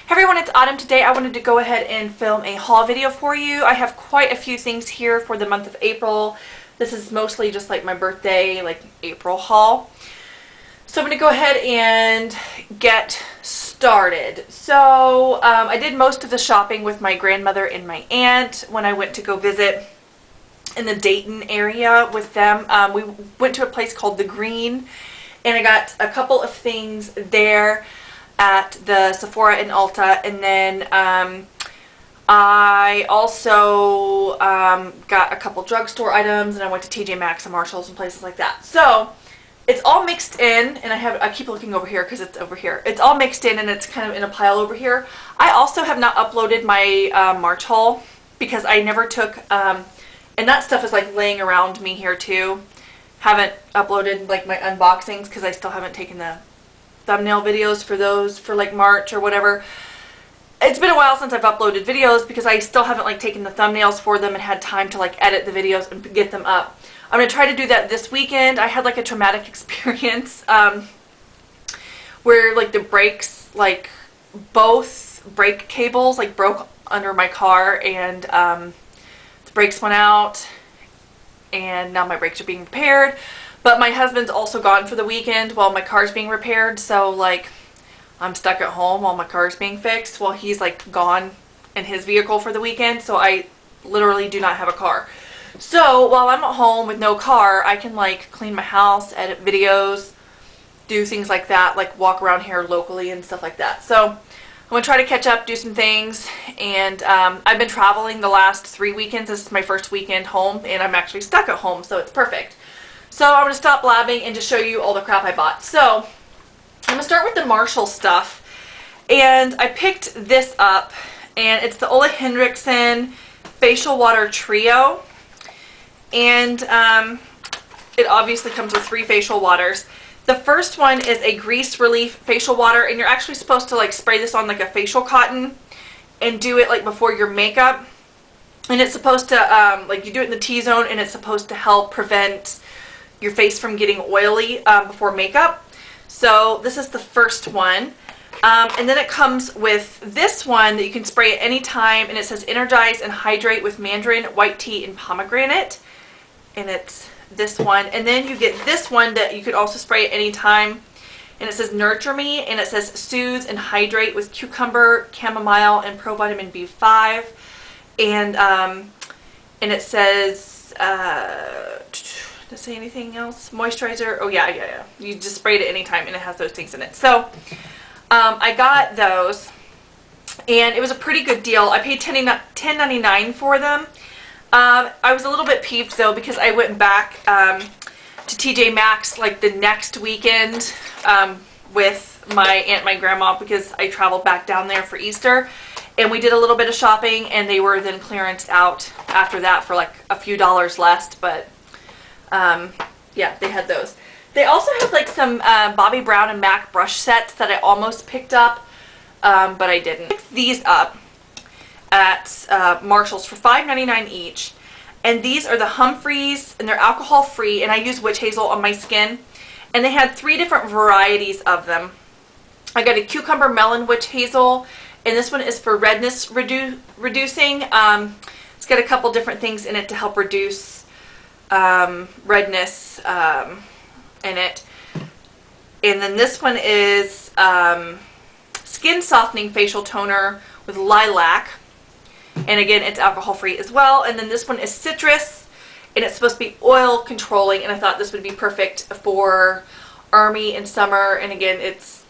Hey everyone, it's Autumn. Today I wanted to go ahead and film a haul video for you. I have quite a few things here for the month of April. This is mostly just like my birthday, like April haul. So I'm going to go ahead and get started. So I did most of the shopping with my grandmother and my aunt when I went to go visit in the Dayton area with them. We went to a place called The Green, and I got a couple of things there at the Sephora in Ulta, and then I also got a couple drugstore items, and I went to TJ Maxx and Marshalls and places like that. So it's all mixed in, and I keep looking over here because it's over here. It's all mixed in, and it's kind of in a pile over here. I also have not uploaded my March haul because I never took, and that stuff is like laying around me here too. Haven't uploaded like my unboxings because I still haven't taken the thumbnail videos for those for like March or whatever. It's been a while since I've uploaded videos because I still haven't like taken the thumbnails for them and had time to like edit the videos and get them up. I'm going to try to do that this weekend. I had like a traumatic experience where like the brakes, like both brake cables like broke under my car, and the brakes went out, and now my brakes are being repaired. But my husband's also gone for the weekend while my car's being repaired, so like I'm stuck at home while my car's being fixed while he's like gone in his vehicle for the weekend. So I literally do not have a car. So while I'm at home with no car, I can like clean my house, edit videos, do things like that, like walk around here locally and stuff like that. So I'm going to try to catch up, do some things, and I've been traveling the last 3 weekends. This is my first weekend home, and I'm actually stuck at home, so it's perfect. So I'm going to stop blabbing and just show you all the crap I bought. So I'm going to start with the Marshall stuff, and I picked this up, and it's the Henrickson Facial Water Trio, and it obviously comes with 3 facial waters. The first one is a grease relief facial water, and you're actually supposed to like spray this on like a facial cotton and do it like before your makeup, and it's supposed to like you do it in the T-zone, and it's supposed to help prevent your face from getting oily before makeup. So this is the first one, and then it comes with this one that you can spray at any time, and it says energize and hydrate with mandarin, white tea, and pomegranate, and it's this one. And then you get this one that you could also spray at any time, and it says nurture me, and it says soothe and hydrate with cucumber, chamomile, and provitamin B5, and it says does it say anything else? Moisturizer. Oh yeah. You just spray it at any time, and it has those things in it. So I got those, and it was a pretty good deal. I paid $10.99 for them. I was a little bit peeved though because I went back to TJ Maxx like the next weekend with my aunt and my grandma because I traveled back down there for Easter, and we did a little bit of shopping, and they were then clearanced out after that for like a few dollars less. But yeah, they had those. They also have like some Bobbi Brown and MAC brush sets that I almost picked up, but I didn't. I picked these up at Marshall's for $5.99 each, and these are the Humphreys, and they're alcohol free, and I use witch hazel on my skin, and they had 3 different varieties of them. I got a cucumber melon witch hazel, and this one is for redness reducing. It's got a couple different things in it to help reduce redness in it. And then this one is skin softening facial toner with lilac, and again it's alcohol free as well. And then this one is citrus, and it's supposed to be oil controlling, and I thought this would be perfect for army in summer, and again it's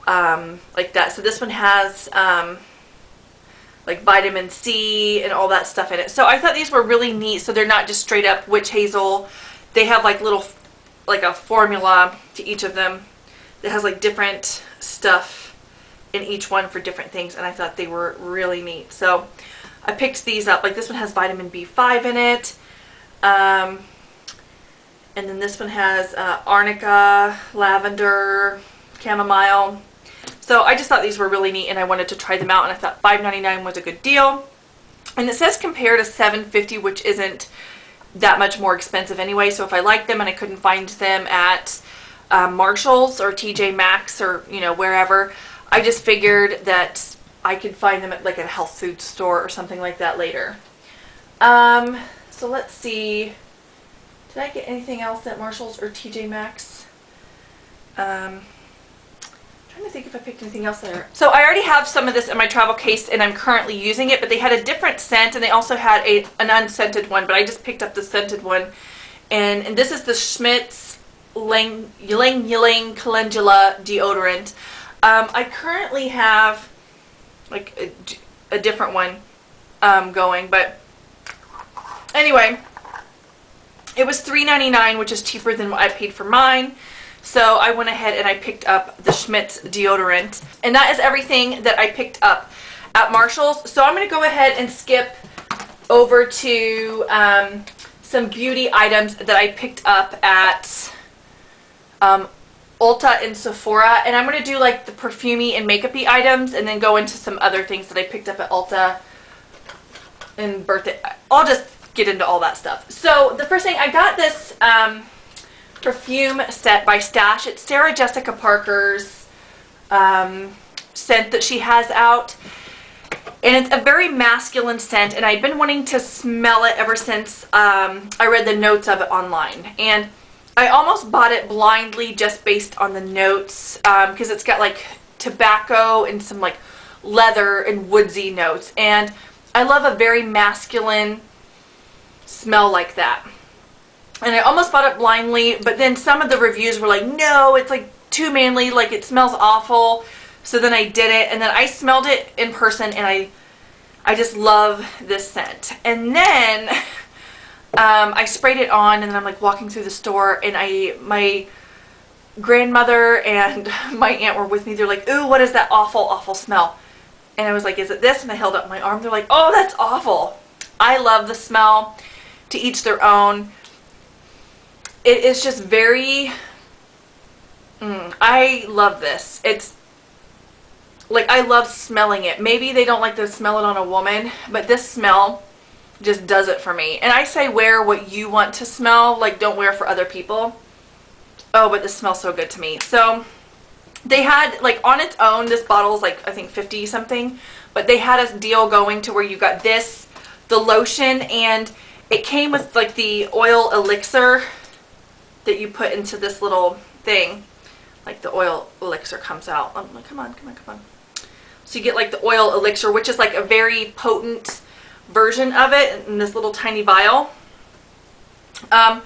like that. So this one has like vitamin C and all that stuff in it. So I thought these were really neat. So they're not just straight up witch hazel. They have like little, like a formula to each of them that has like different stuff in each one for different things, and I thought they were really neat. So I picked these up. Like this one has vitamin B5 in it, and then this one has arnica, lavender, chamomile. So I just thought these were really neat, and I wanted to try them out, and I thought $5.99 was a good deal. And it says compare to $7.50, which isn't that much more expensive anyway. So if I liked them and I couldn't find them at Marshall's or TJ Maxx or, you know, wherever, I just figured that I could find them at like a health food store or something like that later. So let's see. Did I get anything else at Marshall's or TJ Maxx? Trying to think if I picked anything else there. So I already have some of this in my travel case and I'm currently using it, but they had a different scent and they also had an unscented one, but I just picked up the scented one. And this is the Schmidts Ylang Calendula Deodorant. I currently have like a different one going, but anyway, it was $3.99, which is cheaper than what I paid for mine. So I went ahead and I picked up the Schmidts deodorant. And that is everything that I picked up at Marshall's. So I'm going to go ahead and skip over to some beauty items that I picked up at Ulta and Sephora. And I'm going to do like the perfumey and makeup-y items and then go into some other things that I picked up at Ulta and birthday. I'll just get into all that stuff. So the first thing, I got this perfume set by Stash. It's Sarah Jessica Parker's scent that she has out, and it's a very masculine scent, and I've been wanting to smell it ever since I read the notes of it online. And I almost bought it blindly just based on the notes, because it's got like tobacco and some like leather and woodsy notes, and I love a very masculine smell like that. And I almost bought it blindly, but then some of the reviews were like, no, it's like too manly, like it smells awful. So then I did it, and then I smelled it in person, and I just love this scent. And then I sprayed it on, and then I'm like walking through the store, and my grandmother and my aunt were with me. They're like, ooh, what is that awful, awful smell? And I was like, is it this? And I held up my arm. They're like, oh, that's awful. I love the smell. To each their own. It is just very, I love this. It's like, I love smelling it. Maybe they don't like to smell it on a woman, but this smell just does it for me. And I say wear what you want to smell, like don't wear for other people. Oh, but this smells so good to me. So they had, like on its own, this bottle is like, I think 50 something, but they had a deal going to where you got this, the lotion, and it came with like the oil elixir that you put into this little thing. Like the oil elixir comes out. I'm like, come on, come on, come on. So you get like the oil elixir, which is like a very potent version of it in this little tiny vial. And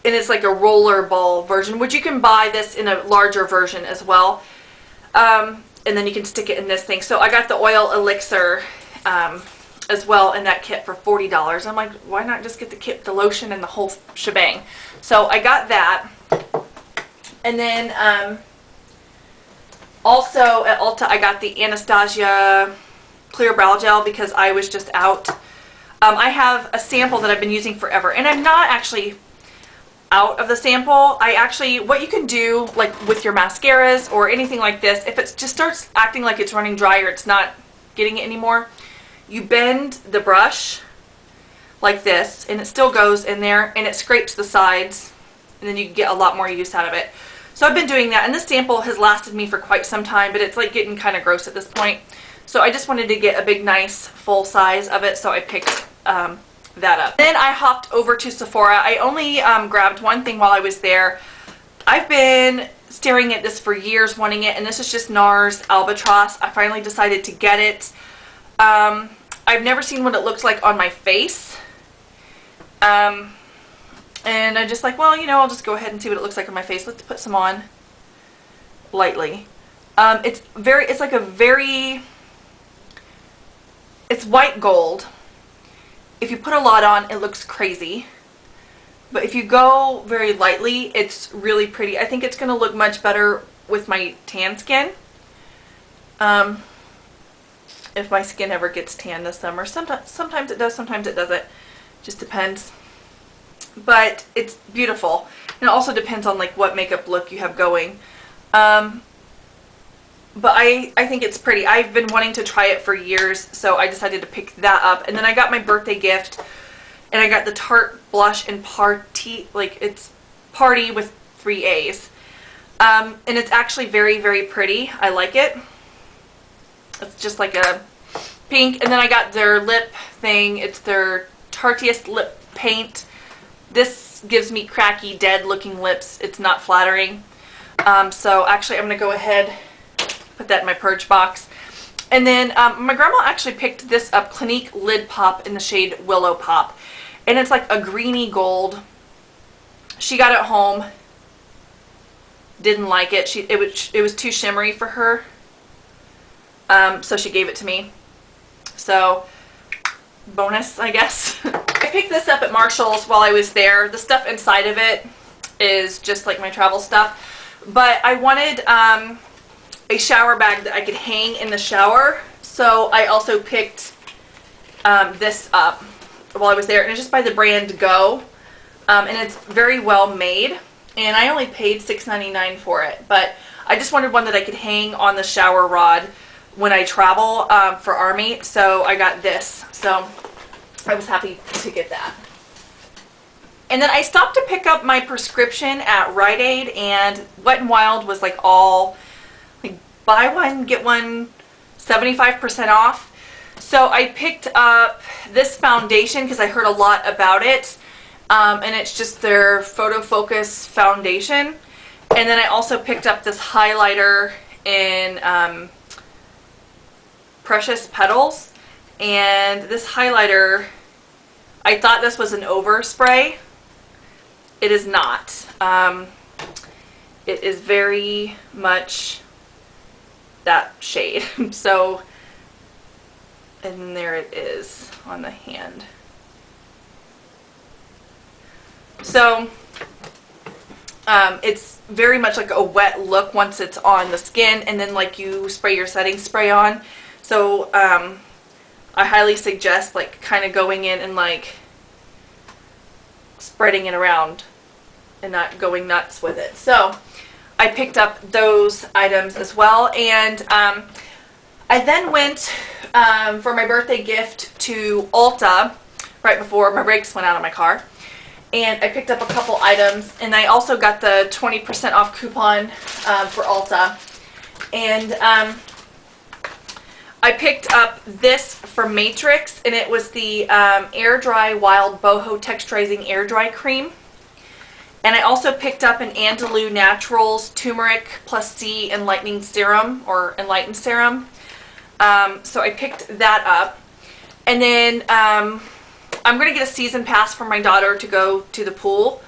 it's like a roller ball version, which you can buy this in a larger version as well. And then you can stick it in this thing. So I got the oil elixir as well in that kit for $40. I'm like, why not just get the kit, the lotion, and the whole shebang? So I got that. And then also at Ulta I got the Anastasia Clear Brow Gel because I was just out. I have a sample that I've been using forever, and I'm not actually out of the sample. I actually, what you can do like with your mascaras or anything like this, if it just starts acting like it's running dry or it's not getting it anymore, you bend the brush like this, and it still goes in there, and it scrapes the sides, and then you get a lot more use out of it. So I've been doing that, and this sample has lasted me for quite some time, but it's like getting kind of gross at this point. So I just wanted to get a big, nice, full size of it, so I picked that up. Then I hopped over to Sephora. I only grabbed one thing while I was there. I've been staring at this for years, wanting it, and this is just Nars Albatross. I finally decided to get it. I've never seen what it looks like on my face. And I'm just like, well, you know, I'll just go ahead and see what it looks like on my face. Let's put some on lightly. It's like a very, it's white gold. If you put a lot on, it looks crazy. But if you go very lightly, it's really pretty. I think it's going to look much better with my tan skin. If my skin ever gets tan this summer. Sometimes it does, sometimes it doesn't. Just depends. But it's beautiful. And it also depends on like what makeup look you have going. But I think it's pretty. I've been wanting to try it for years, so I decided to pick that up. And then I got my birthday gift, and I got the Tarte Blush and Party, like it's Party with 3 A's. And it's actually very, very pretty. I like it. It's just like a pink. And then I got their lip thing. It's their Tarteist lip paint. This gives me cracky, dead looking lips. It's not flattering. So actually I'm going to go ahead, put that in my purge box. And then my grandma actually picked this up, Clinique Lid Pop in the shade Willow Pop. And it's like a greeny gold. She got it home. Didn't like it. It was too shimmery for her. So she gave it to me. So bonus, I guess. I picked this up at Marshall's while I was there. The stuff inside of it is just like my travel stuff. But I wanted a shower bag that I could hang in the shower. So I also picked this up while I was there. And it's just by the brand Go. And it's very well made. And I only paid $6.99 for it. But I just wanted one that I could hang on the shower rod when I travel for Army. So I got this. So I was happy to get that. And then I stopped to pick up my prescription at Rite Aid, and Wet n Wild was like all like buy one get one 75% off. So I picked up this foundation because I heard a lot about it, and it's just their Photo Focus foundation. And then I also picked up this highlighter in Precious Petals, and this highlighter, I thought this was an overspray. It is not. It is very much that shade. So, and there it is on the hand. So, it's very much like a wet look once it's on the skin, and then like you spray your setting spray on. So, I highly suggest like kind of going in and like spreading it around and not going nuts with it. So I picked up those items as well, and I then went for my birthday gift to Ulta right before my brakes went out on my car, and I picked up a couple items, and I also got the 20% off coupon for Ulta. And I picked up this from Matrix, and it was the Air Dry Wild Boho Texturizing Air Dry Cream. And I also picked up an Andalou Naturals Tumeric plus C Enlightening Serum, or Enlightened Serum. So I picked that up. And then I'm going to get a season pass for my daughter to go to the pool.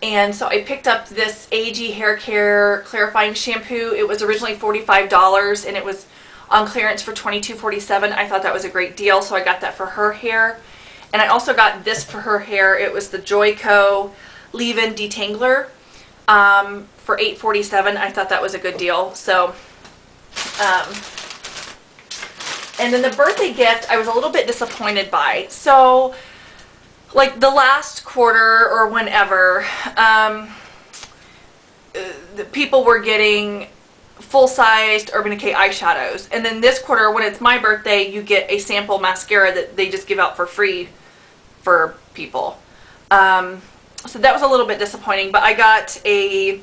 And so I picked up this AG Hair Care Clarifying Shampoo. It was originally $45, and it was on clearance for $22.47. I thought that was a great deal, so I got that for her hair. And I also got this for her hair. It was the Joico Leave-In Detangler for $8.47. I thought that was a good deal. So, and then the birthday gift I was a little bit disappointed by. So, like the last quarter or whenever, the people were getting full-sized Urban Decay eyeshadows, and then this quarter, when it's my birthday, you get a sample mascara that they just give out for free for people. So that was a little bit disappointing, but I got a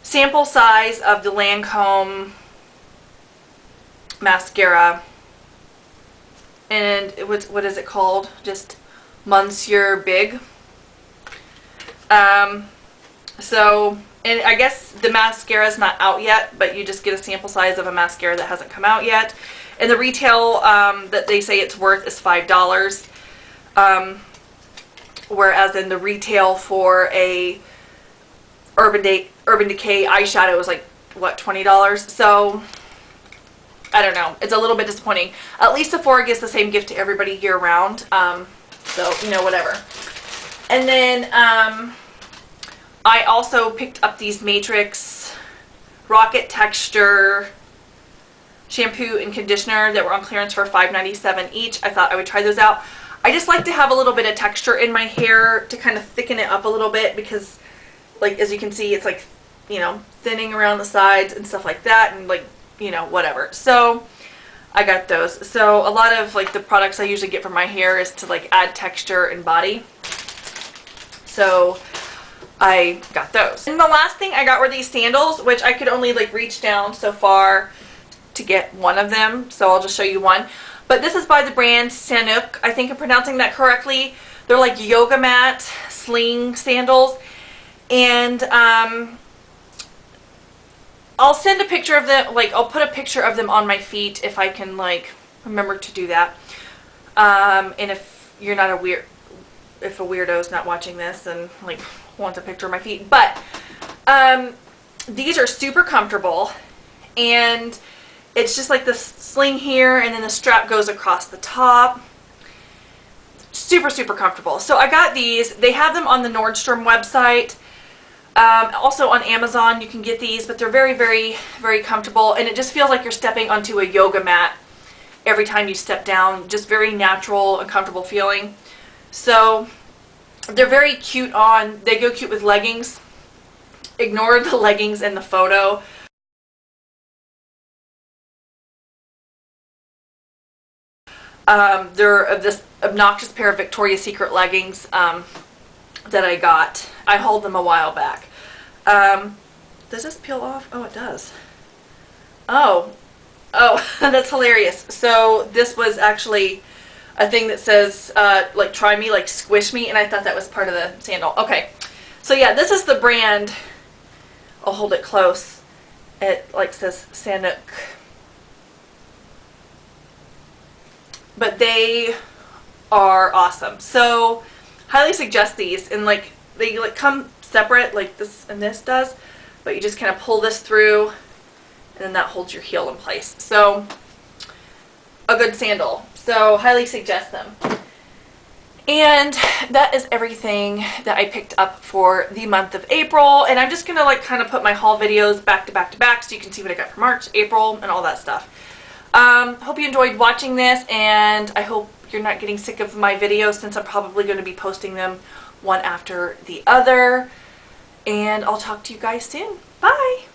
sample size of the Lancome mascara, and it was, what is it called? Just Monseir Big. So, and I guess the mascara is not out yet, but you just get a sample size of a mascara that hasn't come out yet. And the retail that they say it's worth is $5. Whereas in the retail for a Urban Decay eyeshadow was like, what, $20? So, I don't know. It's a little bit disappointing. At least Sephora gives the same gift to everybody year round. So, you know, whatever. And then, I also picked up these Matrix Rocket Texture shampoo and conditioner that were on clearance for $5.97 each. I thought I would try those out. I just like to have a little bit of texture in my hair to kind of thicken it up a little bit, because, like, as you can see, it's like, you know, thinning around the sides and stuff like that, and like, you know, whatever. So I got those. So a lot of like the products I usually get for my hair is to like add texture and body. So I got those. And the last thing I got were these sandals, which I could only like reach down so far to get one of them, so I'll just show you one. But this is by the brand Sanuk. I think I'm pronouncing that correctly. They're like yoga mat sling sandals. And I'll send a picture of them, like I'll put a picture of them on my feet if I can like remember to do that. And if you're not if a weirdo's not watching this and like wants a picture of my feet. But these are super comfortable, and it's just like this sling here, and then the strap goes across the top. Super, super comfortable. So I got these. They have them on the Nordstrom website. Also on Amazon you can get these, but they're very, very, very comfortable, and it just feels like you're stepping onto a yoga mat every time you step down. Just very natural and comfortable feeling. So they're very cute on, they go cute with leggings. Ignore the leggings in the photo. They're this obnoxious pair of Victoria's Secret leggings that I got. I hauled them a while back. Does this peel off? Oh, it does. Oh, that's hilarious. So this was actually a thing that says, like, try me, like, squish me, and I thought that was part of the sandal. Okay, so yeah, this is the brand. I'll hold it close. It, like, says Sanuk. But they are awesome. So, highly suggest these. And, like, they, like, come separate, like this and this does. But you just kind of pull this through, and then that holds your heel in place. So, a good sandal. So, highly suggest them. And that is everything that I picked up for the month of April. And I'm just going to, like, kind of put my haul videos back to back to back so you can see what I got for March, April, and all that stuff. Hope you enjoyed watching this, and I hope you're not getting sick of my videos, since I'm probably going to be posting them one after the other. And I'll talk to you guys soon. Bye!